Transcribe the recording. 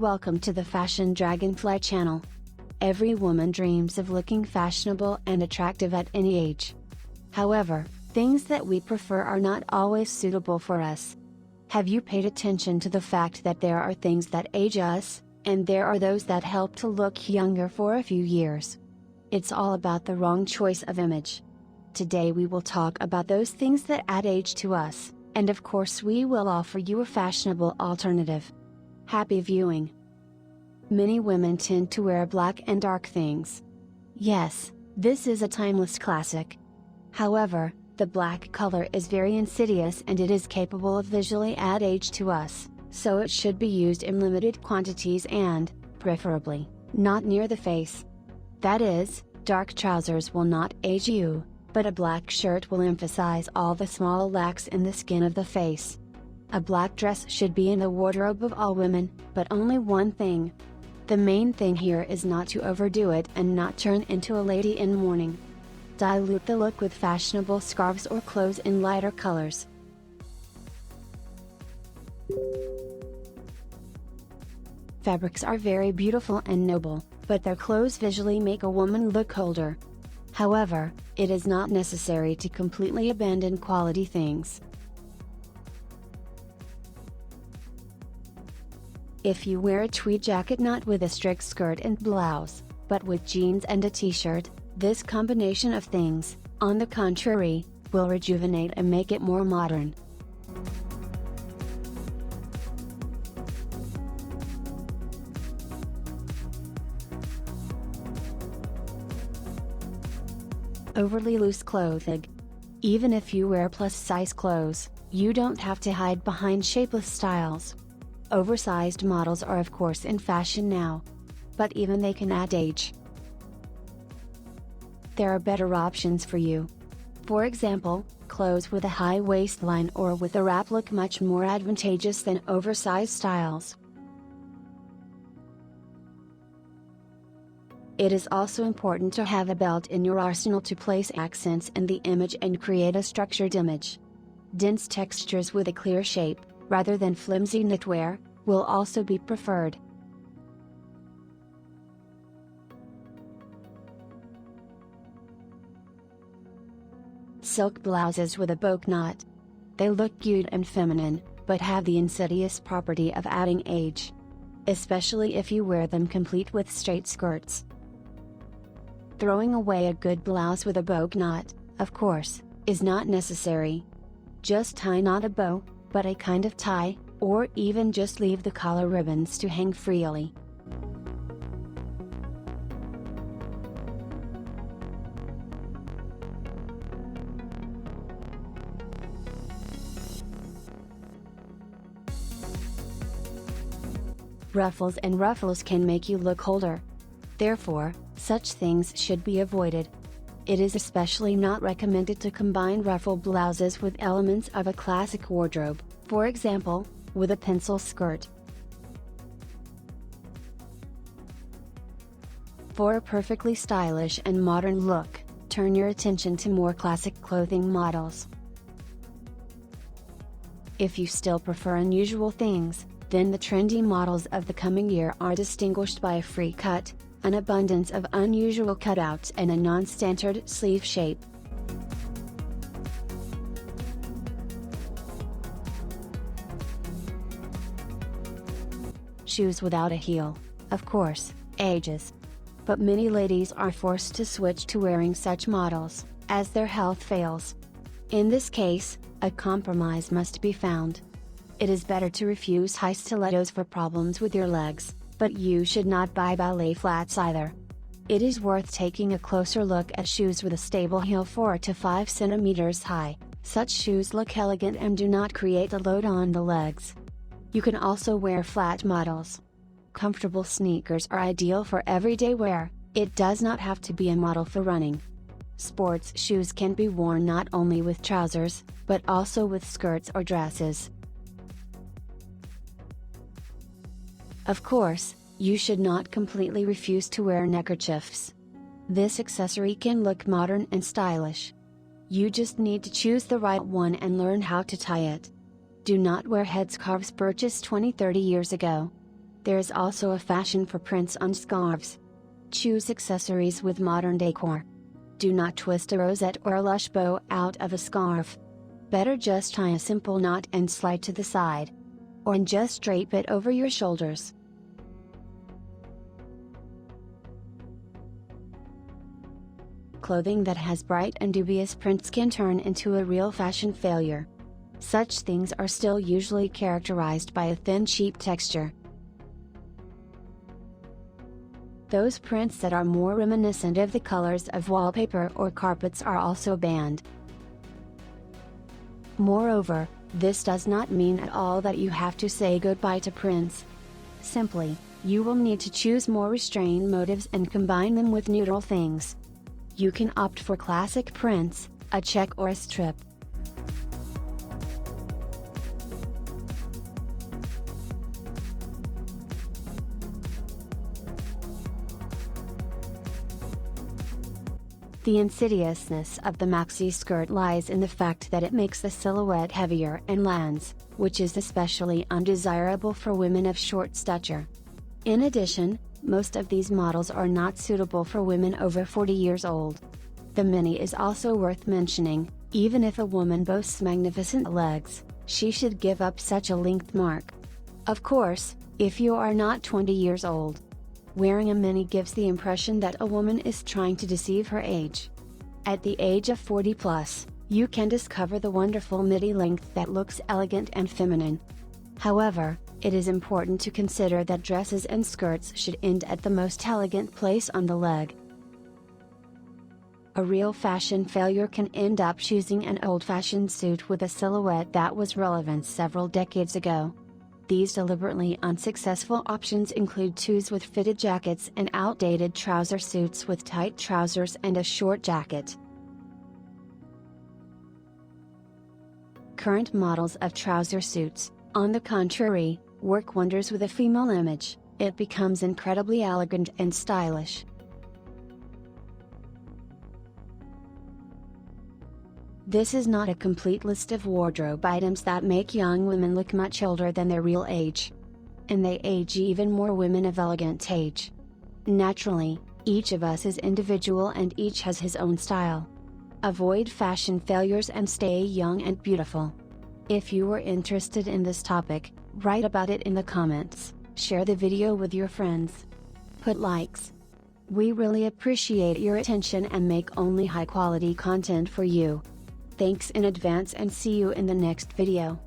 Welcome to the Fashion Dragonfly channel. Every woman dreams of looking fashionable and attractive at any age. However, things that we prefer are not always suitable for us. Have you paid attention to the fact that there are things that age us, and there are those that help to look younger for a few years? It's all about the wrong choice of image. Today we will talk about those things that add age to us, and of course we will offer you a fashionable alternative. Happy viewing! Many women tend to wear black and dark things. Yes, this is a timeless classic. However, the black color is very insidious and it is capable of visually add age to us, so it should be used in limited quantities and, preferably, not near the face. That is, dark trousers will not age you, but a black shirt will emphasize all the small lacks in the skin of the face. A black dress should be in the wardrobe of all women, but only one thing. The main thing here is not to overdo it and not turn into a lady in mourning. Dilute the look with fashionable scarves or clothes in lighter colors. Fabrics are very beautiful and noble, but their clothes visually make a woman look older. However, it is not necessary to completely abandon quality things. If you wear a tweed jacket not with a strict skirt and blouse, but with jeans and a t-shirt, this combination of things, on the contrary, will rejuvenate and make it more modern. Overly loose clothing. Even if you wear plus-size clothes, you don't have to hide behind shapeless styles. Oversized models are of course in fashion now. But even they can add age. There are better options for you. For example, clothes with a high waistline or with a wrap look much more advantageous than oversized styles. It is also important to have a belt in your arsenal to place accents in the image and create a structured image. Dense textures with a clear shape, rather than flimsy knitwear, will also be preferred. Silk blouses with a bow knot. They look cute and feminine, but have the insidious property of adding age. Especially if you wear them complete with straight skirts. Throwing away a good blouse with a bow knot, of course, is not necessary. Just tie not a bow, but a kind of tie, or even just leave the collar ribbons to hang freely. Ruffles and ruffles can make you look older. Therefore, such things should be avoided. It is especially not recommended to combine ruffle blouses with elements of a classic wardrobe, for example, with a pencil skirt. For a perfectly stylish and modern look, turn your attention to more classic clothing models. If you still prefer unusual things, then the trendy models of the coming year are distinguished by a free cut, an abundance of unusual cutouts and a non-standard sleeve shape. Shoes without a heel, of course, ages. But many ladies are forced to switch to wearing such models, as their health fails. In this case, a compromise must be found. It is better to refuse high stilettos for problems with your legs, but you should not buy ballet flats either. It is worth taking a closer look at shoes with a stable heel 4 to 5 centimeters high. Such shoes look elegant and do not create a load on the legs. You can also wear flat models. Comfortable sneakers are ideal for everyday wear, it does not have to be a model for running. Sports shoes can be worn not only with trousers, but also with skirts or dresses. Of course, you should not completely refuse to wear neckerchiefs. This accessory can look modern and stylish. You just need to choose the right one and learn how to tie it. Do not wear headscarves purchased 20-30 years ago. There is also a fashion for prints on scarves. Choose accessories with modern decor. Do not twist a rosette or a lush bow out of a scarf. Better just tie a simple knot and slide to the side. Or just drape it over your shoulders. Clothing that has bright and dubious prints can turn into a real fashion failure. Such things are still usually characterized by a thin, cheap texture. Those prints that are more reminiscent of the colors of wallpaper or carpets are also banned. Moreover, this does not mean at all that you have to say goodbye to prints. Simply, you will need to choose more restrained motifs and combine them with neutral things. You can opt for classic prints, a check or a strip. The insidiousness of the maxi skirt lies in the fact that it makes the silhouette heavier and lands, which is especially undesirable for women of short stature. In addition, most of these models are not suitable for women over 40 years old. The mini is also worth mentioning. Even if a woman boasts magnificent legs, she should give up such a length mark. Of course, if you are not 20 years old. Wearing a mini gives the impression that a woman is trying to deceive her age. At the age of 40 plus, you can discover the wonderful midi length that looks elegant and feminine. However, it is important to consider that dresses and skirts should end at the most elegant place on the leg. A real fashion failure can end up choosing an old-fashioned suit with a silhouette that was relevant several decades ago. These deliberately unsuccessful options include tweeds with fitted jackets and outdated trouser suits with tight trousers and a short jacket. Current models of trouser suits, on the contrary, work wonders with a female image. It becomes incredibly elegant and stylish. This is not a complete list of wardrobe items that make young women look much older than their real age. And they age even more women of elegant age. Naturally, each of us is individual and each has his own style. Avoid fashion failures and stay young and beautiful. If you are interested in this topic, write about it in the comments, share the video with your friends. Put likes. We really appreciate your attention and make only high quality content for you. Thanks in advance and see you in the next video.